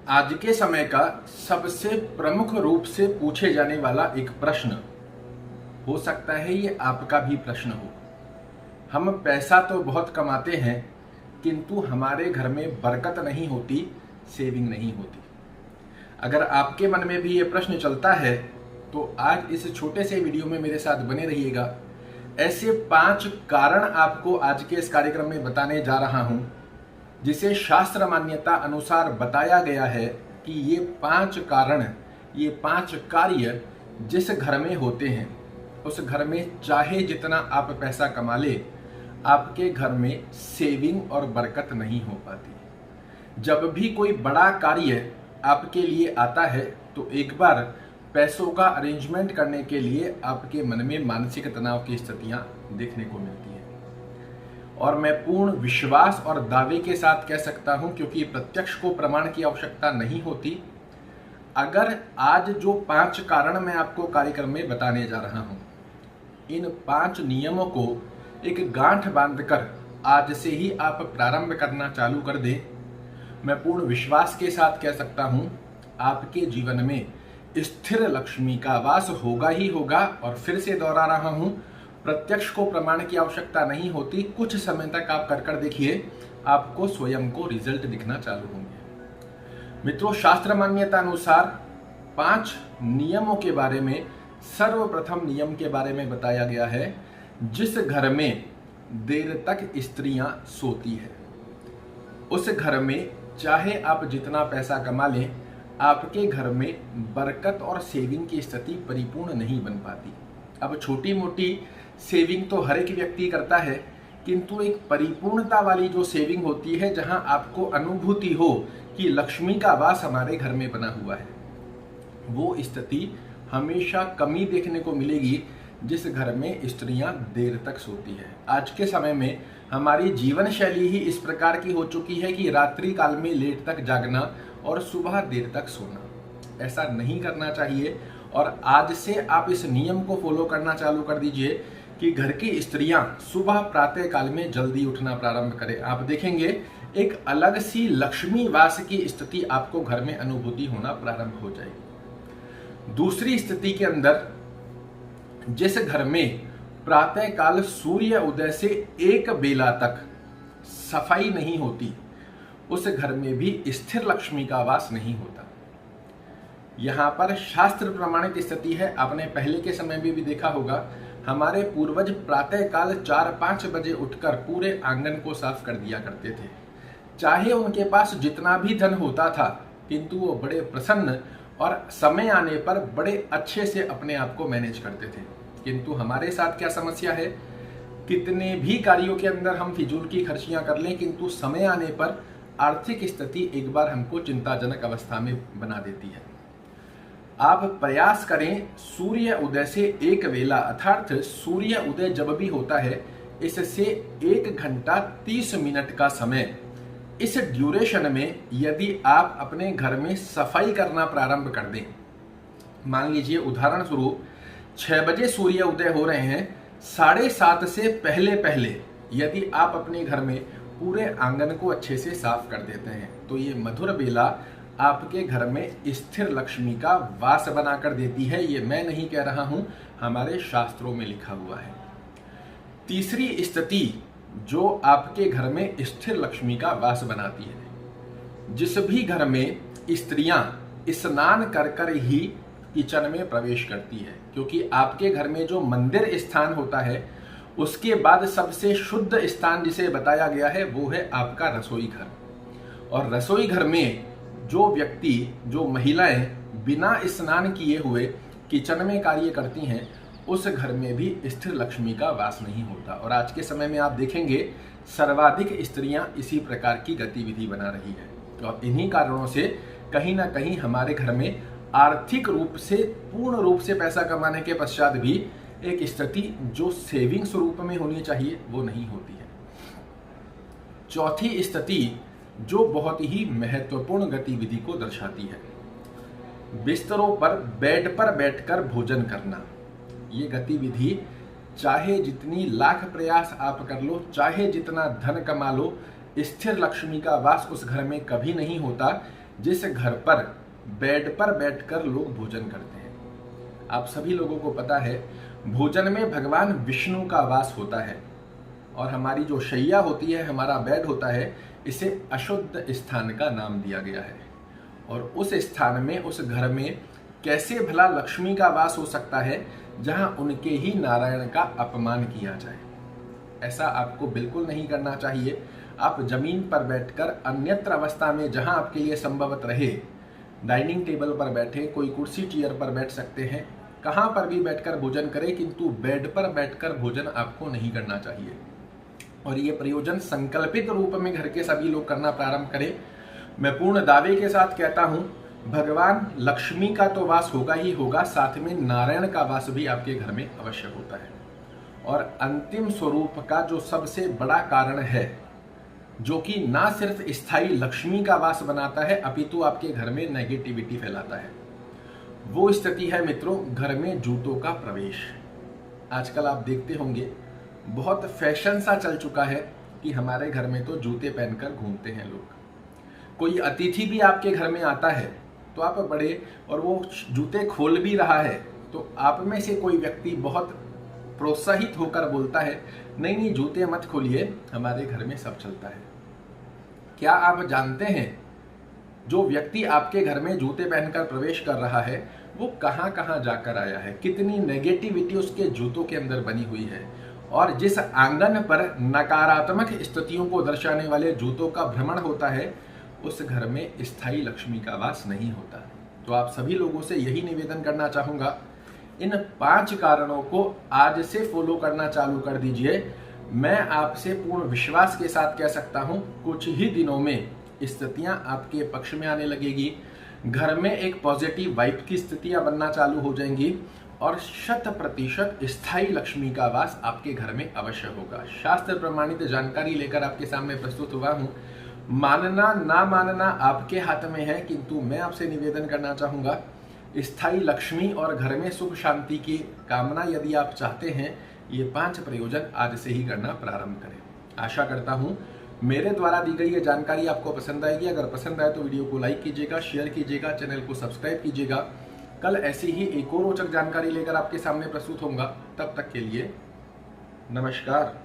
आज के समय का सबसे प्रमुख रूप से पूछे जाने वाला एक प्रश्न हो सकता है, ये आपका भी प्रश्न हो। हम पैसा तो बहुत कमाते हैं, किंतु हमारे घर में बरकत नहीं होती, सेविंग नहीं होती। अगर आपके मन में भी ये प्रश्न चलता है तो आज इस छोटे से वीडियो में मेरे साथ बने रहिएगा। ऐसे 5 कारण आपको आज के इस कार्यक्रम में बताने जा रहा हूं, जिसे शास्त्र मान्यता अनुसार बताया गया है कि ये 5 कारण, ये 5 कार्य जिस घर में होते हैं, उस घर में चाहे जितना आप पैसा कमा ले, आपके घर में सेविंग और बरकत नहीं हो पाती। जब भी कोई बड़ा कार्य आपके लिए आता है तो एक बार पैसों का अरेंजमेंट करने के लिए आपके मन में मानसिक तनाव की स्थितियां देखने को मिलती हैं। और मैं पूर्ण विश्वास और दावे के साथ कह सकता हूं, क्योंकि प्रत्यक्ष को प्रमाण की आवश्यकता नहीं होती, अगर आज जो 5 कारण मैं आपको कार्यक्रम में बताने जा रहा हूं, इन 5 नियमों को एक गांठ बांधकर आज से ही आप प्रारंभ करना चालू कर दें, मैं पूर्ण विश्वास के साथ कह सकता हूं, आपके जीवन में स्थिर लक्ष्मी का वास होगा ही होगा। और फिर से दोहरा रहा हूं, प्रत्यक्ष को प्रमाण की आवश्यकता नहीं होती, कुछ समय तक आप कर देखिए, आपको स्वयं को रिजल्ट दिखना चालू होंगे। मित्रों, शास्त्र मान्यता अनुसार 5 नियमों के बारे में सर्वप्रथम नियम के बारे में बताया गया है, जिस घर में देर तक स्त्रियां सोती है, उस घर में चाहे आप जितना पैसा कमा लें, आपके घर में बरकत और सेविंग की स्थिति परिपूर्ण नहीं बन पाती। अब छोटी मोटी सेविंग तो हर एक व्यक्ति करता है, किंतु एक परिपूर्णता वाली जो सेविंग होती है, जहां आपको अनुभूति हो कि लक्ष्मी का वास हमारे घर में बना हुआ है, वो स्थिति हमेशा कमी देखने को मिलेगी जिस घर में स्त्रियां देर तक सोती है। आज के समय में हमारी जीवन शैली ही इस प्रकार की हो चुकी है कि रात्रि काल में लेट तक जागना और सुबह देर तक सोना। ऐसा नहीं करना चाहिए। और आज से आप इस नियम को फॉलो करना चालू कर दीजिए कि घर की स्त्रियां सुबह प्रातः काल में जल्दी उठना प्रारंभ करें। आप देखेंगे एक अलग सी लक्ष्मी वास की स्थिति आपको घर में अनुभूति होना प्रारंभ हो जाएगी। दूसरी स्थिति के अंदर, जिस घर में प्रातः काल सूर्य उदय से एक बेला तक सफाई नहीं होती, उस घर में भी स्थिर लक्ष्मी का वास नहीं होता। यहां पर शास्त्र प्रमाणित स्थिति है। आपने पहले के समय में भी देखा होगा, हमारे पूर्वज प्रातः काल 4-5 बजे उठकर पूरे आंगन को साफ कर दिया करते थे। चाहे उनके पास जितना भी धन होता था, किंतु वो बड़े प्रसन्न और समय आने पर बड़े अच्छे से अपने आप को मैनेज करते थे। किंतु हमारे साथ क्या समस्या है, कितने भी कार्यों के अंदर हम फिजूल की खर्चियां कर लें, किंतु समय आने पर आर्थिक स्थिति एक बार हमको चिंताजनक अवस्था में बना देती है। आप प्रयास करें, सूर्य उदय से एक वेला, अर्थात सूर्य उदय जब भी होता है, इससे 1 घंटा 30 मिनट का समय, इस ड्यूरेशन में यदि आप अपने घर में सफाई करना प्रारंभ कर दें, मान लीजिए उदाहरण स्वरूप 6 बजे सूर्य उदय हो रहे हैं, 7:30 से पहले पहले यदि आप अपने घर में पूरे आंगन को अच्छे से साफ कर देते हैं, तो ये मधुर बेला आपके घर में स्थिर लक्ष्मी का वास बनाकर देती है। ये मैं नहीं कह रहा हूं, हमारे शास्त्रों में लिखा हुआ है। तीसरी स्थिति जो आपके घर में स्थिर लक्ष्मी का वास बनाती है, जिस भी घर में स्त्रियां स्नान कर कर ही किचन में प्रवेश करती है, क्योंकि आपके घर में जो मंदिर स्थान होता है, उसके बाद सबसे शुद्ध स्थान जिसे बताया गया है, वो है आपका रसोई घर। और रसोई घर में जो व्यक्ति, जो महिलाएं बिना स्नान किए हुए किचन में कार्य करती हैं, उस घर में भी स्थिर लक्ष्मी का वास नहीं होता। और आज के समय में आप देखेंगे सर्वाधिक स्त्रियां इसी प्रकार की गतिविधि बना रही है। और इन्हीं कारणों से कहीं ना कहीं हमारे घर में आर्थिक रूप से, पूर्ण रूप से पैसा कमाने के पश्चात भी एक स्थिति जो सेविंग स्वरूप में होनी चाहिए, वो नहीं होती है। चौथी स्थिति जो बहुत ही महत्वपूर्ण गतिविधि को दर्शाती है, बिस्तरों पर, बेड पर बैठकर भोजन करना। ये गतिविधि चाहे जितनी लाख प्रयास आप कर लो, चाहे जितना धन कमा लो, स्थिर लक्ष्मी का वास उस घर में कभी नहीं होता, जिस घर पर बेड पर बैठकर लोग भोजन करते हैं। आप सभी लोगों को पता है भोजन में भगवान विष्णु का वास होता है और हमारी जो शैया होती है, हमारा बेड होता है, इसे अशुद्ध स्थान का नाम दिया गया है। और उस स्थान में, उस घर में कैसे भला लक्ष्मी का वास हो सकता है जहां उनके ही नारायण का अपमान किया जाए। ऐसा आपको बिल्कुल नहीं करना चाहिए। आप जमीन पर बैठकर अन्यत्र अवस्था में जहां आपके लिए संभवत रहे, डाइनिंग टेबल पर बैठे, कोई कुर्सी चेयर पर बैठ सकते हैं, कहां पर भी बैठकर भोजन करें, किंतु बेड पर बैठकर भोजन आपको नहीं करना चाहिए। और ये प्रयोजन संकल्पित रूप में घर के सभी लोग करना प्रारंभ करें। मैं पूर्ण दावे के साथ कहता हूं, भगवान लक्ष्मी का तो वास होगा ही होगा, साथ में नारायण का वास भी आपके घर में अवश्य होता है। और अंतिम स्वरूप का जो सबसे बड़ा कारण है, जो कि ना सिर्फ स्थायी लक्ष्मी का वास बनाता है अपितु आपके घर में नेगेटिविटी फैलाता है, वो स्थिति है मित्रों, घर में जूतों का प्रवेश। आजकल आप देखते होंगे बहुत फैशन सा चल चुका है कि हमारे घर में तो जूते पहनकर घूमते हैं लोग। कोई अतिथि भी आपके घर में आता है तो आप बड़े, और वो जूते खोल भी रहा है तो आप में से कोई व्यक्ति बहुत प्रोत्साहित होकर बोलता है, नहीं नहीं जूते मत खोलिए, हमारे घर में सब चलता है। क्या आप जानते हैं जो व्यक्ति आपके घर में जूते पहनकर प्रवेश कर रहा है वो कहां कहां जाकर आया है, कितनी नेगेटिविटी उसके जूतों के अंदर बनी हुई है। और जिस आंगन पर नकारात्मक स्थितियों को दर्शाने वाले जूतों का भ्रमण होता है, उस घर में स्थायी लक्ष्मी का वास नहीं होता। तो आप सभी लोगों से यही निवेदन करना चाहूंगा, इन 5 कारणों को आज से फॉलो करना चालू कर दीजिए। मैं आपसे पूर्ण विश्वास के साथ कह सकता हूं, कुछ ही दिनों में स्थितियां आपके पक्ष में आने लगेगी। घर में एक पॉजिटिव वाइब की स्थितियां बनना चालू हो जाएंगी और 100% स्थायी लक्ष्मी का वास आपके घर में अवश्य होगा। शास्त्र प्रमाणित जानकारी लेकर आपके सामने प्रस्तुत हुआ हूं। मानना ना मानना आपके हाथ में है, किंतु मैं आपसे निवेदन करना चाहूंगा, स्थायी लक्ष्मी और घर में सुख शांति की कामना यदि आप चाहते हैं, ये 5 प्रयोजन आज से ही करना प्रारंभ करें। आशा करता हूं मेरे द्वारा दी गई ये जानकारी आपको पसंद आएगी। अगर पसंद आए तो वीडियो को लाइक कीजिएगा, शेयर कीजिएगा, चैनल को सब्सक्राइब कीजिएगा। कल ऐसी ही एक और रोचक जानकारी लेकर आपके सामने प्रस्तुत होऊंगा। तब तक के लिए नमस्कार।